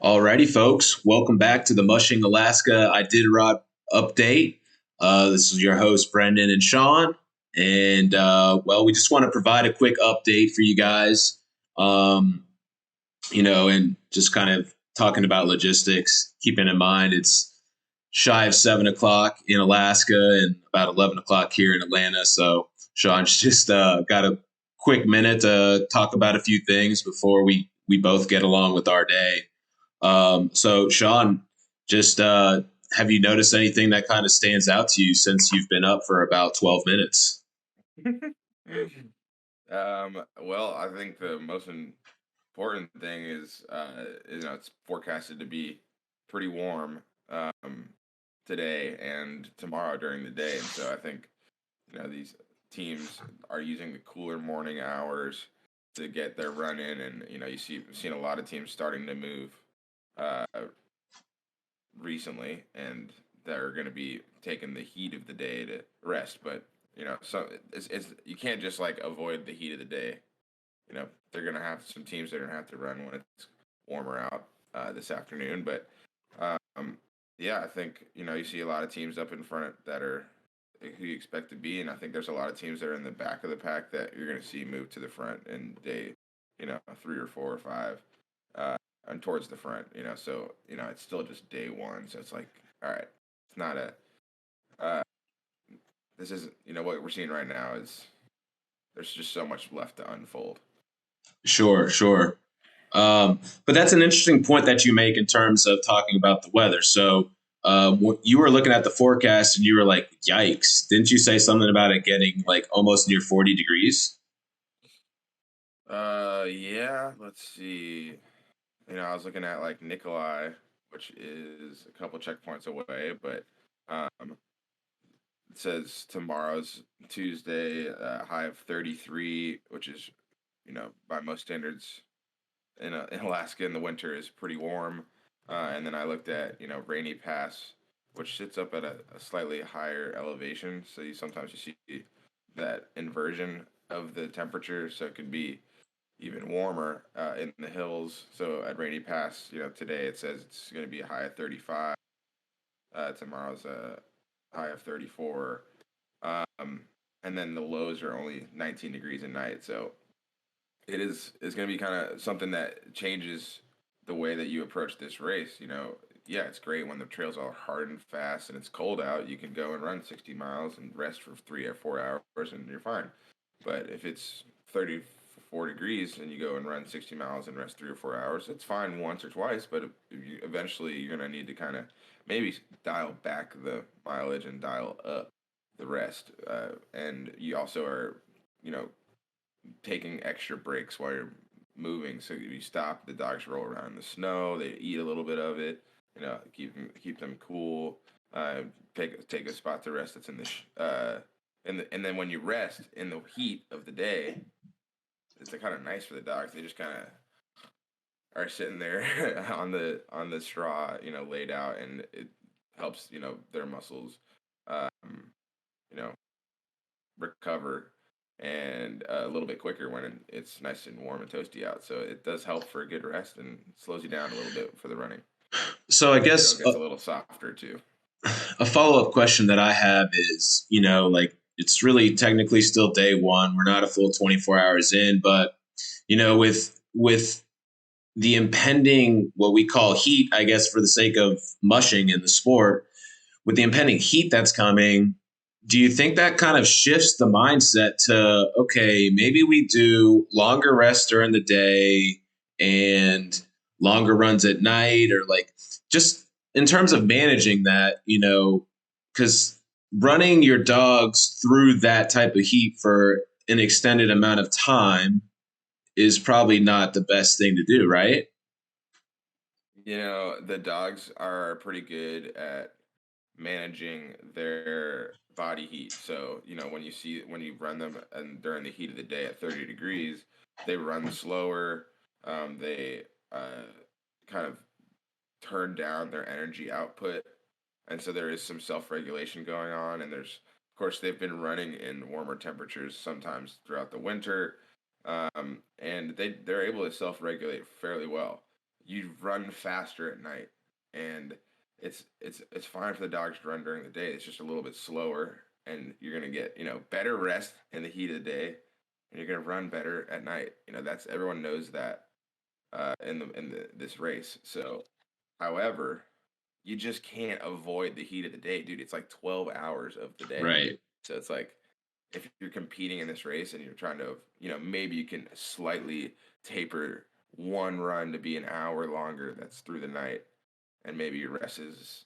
Alrighty, folks, welcome back to the Mushing, Alaska Iditarod update. This is your host, Brendan and Sean. And, we just want to provide a quick update for you guys, um, and just kind of talking about logistics, keeping in mind it's shy of 7 o'clock in Alaska and about 11 o'clock here in Atlanta. So, Sean's just got a quick minute to talk about a few things before we both get along with our day. So, Sean, just have you noticed anything that kind of stands out to you since you've been up for about 12 minutes? Well, I think the most important thing is, it's forecasted to be pretty warm today and tomorrow during the day, and so I think these teams are using the cooler morning hours to get their run in, and you've seen a lot of teams starting to move uh, recently, and they're going to be taking the heat of the day to rest, but. So it's you can't just like avoid the heat of the day. They're gonna have some teams that are gonna have to run when it's warmer out this afternoon. But yeah, I think you see a lot of teams up in front that are who you expect to be, and I think there's a lot of teams that are in the back of the pack that you're gonna see move to the front in day, 3 or 4 or 5, and towards the front. So it's still just day one, so it's like, all right, it's not a this isn't what we're seeing right now is there's just so much left to unfold. Sure, sure. But that's an interesting point that you make in terms of talking about the weather. So, you were looking at the forecast and you were like, yikes. Didn't you say something about it getting like almost near 40 degrees? Yeah, let's see. I was looking at like Nikolai, which is a couple checkpoints away, but um, it says tomorrow's Tuesday, high of 33, which is, by most standards in Alaska in the winter is pretty warm. And then I looked at, Rainy Pass, which sits up at a slightly higher elevation. So sometimes you see that inversion of the temperature. So it could be even warmer in the hills. So at Rainy Pass, today it says it's going to be a high of 35. Tomorrow's a high of 34. Um, and then the lows are only 19 degrees at night. So it's going to be kind of something that changes the way that you approach this race. Yeah, it's great when the trails are hard and fast and it's cold out. You can go and run 60 miles and rest for 3 or 4 hours and you're fine. But if it's 34 degrees and you go and run 60 miles and rest 3 or 4 hours, it's fine once or twice. But eventually you're going to need to kind of maybe dial back the mileage and dial up the rest. And you also are, you know, taking extra breaks while you're moving. So you stop, the dogs roll around in the snow, they eat a little bit of it, keep them cool. Take a spot to rest that's in the and then when you rest in the heat of the day, it's kind of nice for the dogs. They just kind of are sitting there on the straw, laid out, and it helps their muscles, um, you know, recover and a little bit quicker when it's nice and warm and toasty out. So it does help for a good rest and slows you down a little bit for the running. So, I The trail guess gets a little softer too. a follow up question that I have is, like it's really technically still day one. We're not a full 24 hours in, but with the impending what we call heat, I guess for the sake of mushing in the sport, with the impending heat that's coming, do you think that kind of shifts the mindset to, okay, maybe we do longer rests during the day and longer runs at night, or like just in terms of managing that, because running your dogs through that type of heat for an extended amount of time is probably not the best thing to do, right? The dogs are pretty good at managing their body heat. So, when you run them and during the heat of the day at 30 degrees, they run slower. They kind of turn down their energy output. And so there is some self regulation going on. And of course, they've been running in warmer temperatures sometimes throughout the winter. And they're able to self regulate fairly well. you run faster at night, and it's fine for the dogs to run during the day. It's just a little bit slower, and you're gonna get better rest in the heat of the day, and you're gonna run better at night. That's everyone knows that in this race. So, however, you just can't avoid the heat of the day, dude. It's like 12 hours of the day. Right. So it's like if you're competing in this race and you're trying to, maybe you can slightly taper one run to be an hour longer. That's through the night, and maybe your rest is,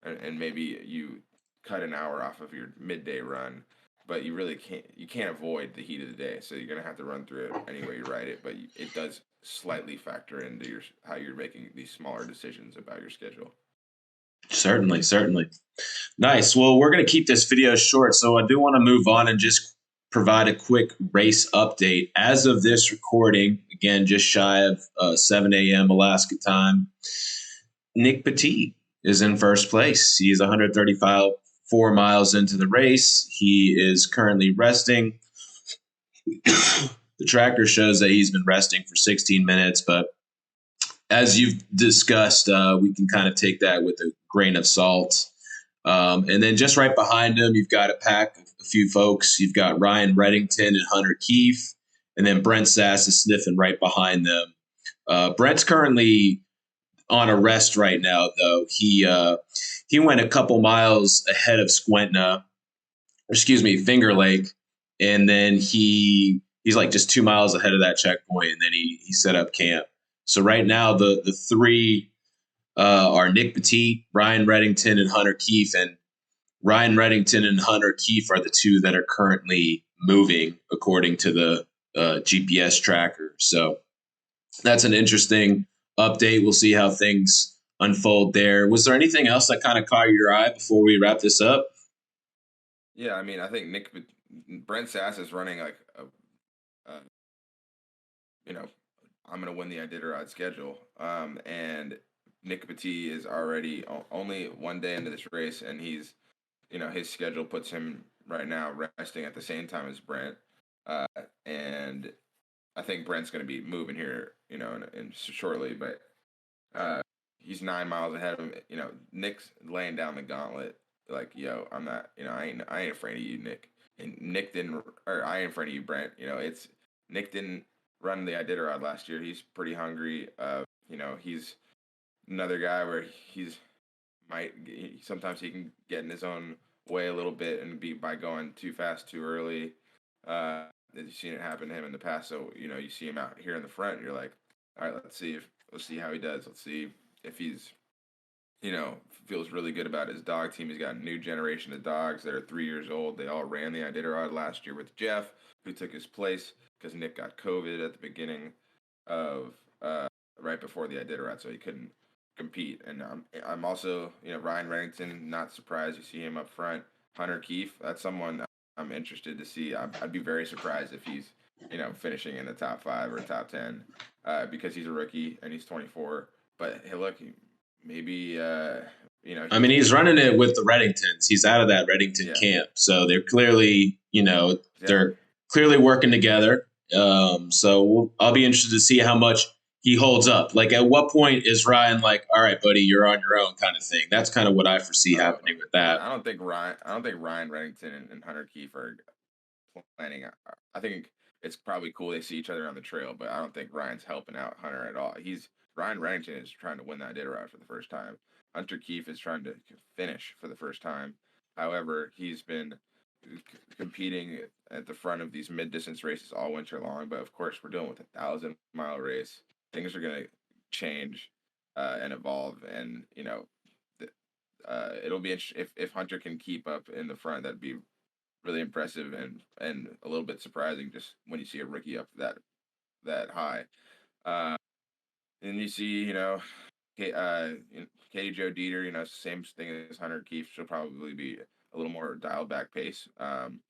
and maybe you cut an hour off of your midday run, but you can't avoid the heat of the day. So you're gonna have to run through it any way you ride it. But it does slightly factor into how you're making these smaller decisions about your schedule. Certainly, certainly. Nice. Well, we're going to keep this video short, so I do want to move on and just provide a quick race update. As of this recording, again, just shy of 7 a.m. Alaska time, Nick Petit is in first place. He's 135 4 miles into the race. He is currently resting. The tracker shows that he's been resting for 16 minutes, but as you've discussed, we can kind of take that with a grain of salt. And then just right behind him, you've got a pack of a few folks. You've got Ryan Reddington and Hunter Keefe, and then Brent Sass is sniffing right behind them. Brent's currently on a rest right now, though. He went a couple miles ahead of Finger Lake, and then he's like just 2 miles ahead of that checkpoint, and then he set up camp. So right now, the three are Nick Petit, Ryan Reddington, and Hunter Keefe. And Ryan Reddington and Hunter Keefe are the two that are currently moving according to the GPS tracker. So that's an interesting update. We'll see how things unfold there. Was there anything else that kind of caught your eye before we wrap this up? Yeah, I mean, I think Brent Sass is running like a you know, I'm gonna win the Iditarod schedule. And Nick Petit is already only one day into this race, and his schedule puts him right now resting at the same time as Brent. And I think Brent's gonna be moving here, in shortly, but he's 9 miles ahead of him. Nick's laying down the gauntlet. Like, yo, I'm not, I ain't afraid of you, Nick. And Nick didn't, or I ain't afraid of you, Brent. It's Nick didn't run the Iditarod last year. He's pretty hungry. He's another guy where sometimes he can get in his own way a little bit and be by going too fast too early. You've seen it happen to him in the past. So you see him out here in the front, and you're like, all right, let's see how he does. Let's see if he's feels really good about his dog team. He's got a new generation of dogs that are 3 years old. They all ran the Iditarod last year with Jeff, who took his place because Nick got COVID at the beginning of right before the Iditarod, so he couldn't compete. And I'm also, Ryan Reddington, not surprised you see him up front. Hunter Keefe, that's someone I'm interested to see. I'd be very surprised if he's, finishing in the top 5 or top 10 because he's a rookie and he's 24. But hey, look, maybe I mean, he's running it with the Reddingtons. He's out of that Reddington camp, so they're clearly, they're clearly working together. So I'll be interested to see how much he holds up. Like, at what point is Ryan like, all right, buddy, you're on your own, kind of thing? That's kind of what I foresee happening with that. I don't think Ryan Reddington and Hunter Keefe are planning. I think it's probably cool they see each other on the trail, but I don't think Ryan's helping out Hunter at all. Ryan Reddington is trying to win that Iditarod for the first time. Hunter Keefe is trying to finish for the first time. However, he's been competing at the front of these mid-distance races all winter long. But of course, we're dealing with a 1,000-mile race. Things are going to change and evolve, and it'll be interesting if Hunter can keep up in the front. That'd be really impressive and a little bit surprising just when you see a rookie up that high. And you see, Katie Joe Dieter, same thing as Hunter Keefe. She'll probably be a little more dialed back pace. And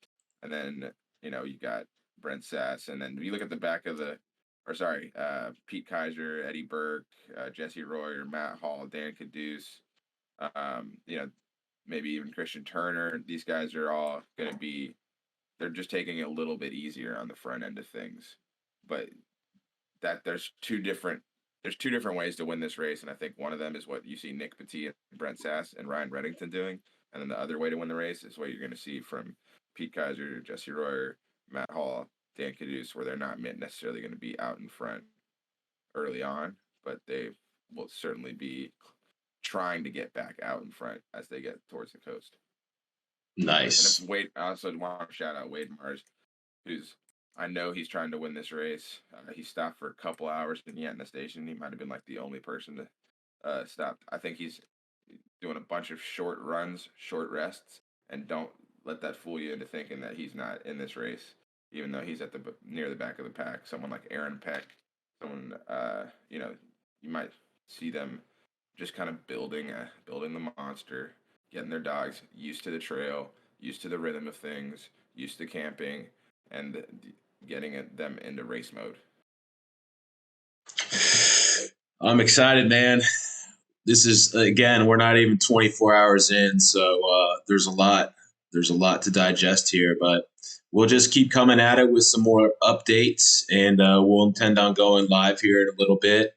then, you got Brent Sass. And then you look at the back of Pete Kaiser, Eddie Burke, Jesse Royer, Matt Hall, Dan Caduce, maybe even Christian Turner. These guys are all going to be, they're just taking it a little bit easier on the front end of things. But that there's two different there's two different ways to win this race, and I think one of them is what you see Nick Petit and Brent Sass and Ryan Reddington doing, and then the other way to win the race is what you're going to see from Pete Kaiser, Jesse Royer, Matt Hall, Dan Caduce, where they're not necessarily going to be out in front early on, but they will certainly be trying to get back out in front as they get towards the coast. And if Nice. Wade, I also want to shout out Wade Mars, who's I know he's trying to win this race. He stopped for a couple hours in Yentna Station. He might have been like the only person to stop. I think he's doing a bunch of short runs, short rests, and don't let that fool you into thinking that he's not in this race, even though he's at the near the back of the pack. Someone like Aaron Peck, someone you might see them just kind of building the monster, getting their dogs used to the trail, used to the rhythm of things, used to camping, and getting them into race mode. I'm excited, man. This is, again, we're not even 24 hours in, so there's a lot to digest here, but we'll just keep coming at it with some more updates, and we'll intend on going live here in a little bit.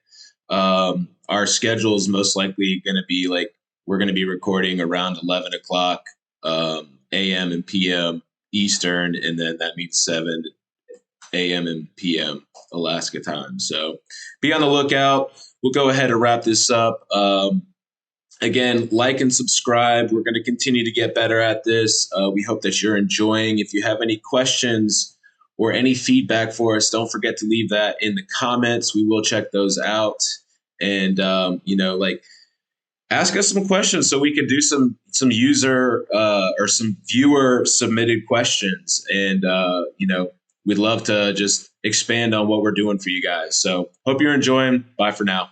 Our schedule is most likely going to be like, we're going to be recording around 11 o'clock a.m. and p.m. Eastern, and then that means 7 a.m. and p.m. Alaska time. So be on the lookout. We'll go ahead and wrap this up. Again, like and subscribe. We're going to continue to get better at this. We hope that you're enjoying. If you have any questions or any feedback for us, don't forget to leave that in the comments. We will check those out. And, ask us some questions so we can do some user or some viewer submitted questions. And, we'd love to just expand on what we're doing for you guys. So hope you're enjoying. Bye for now.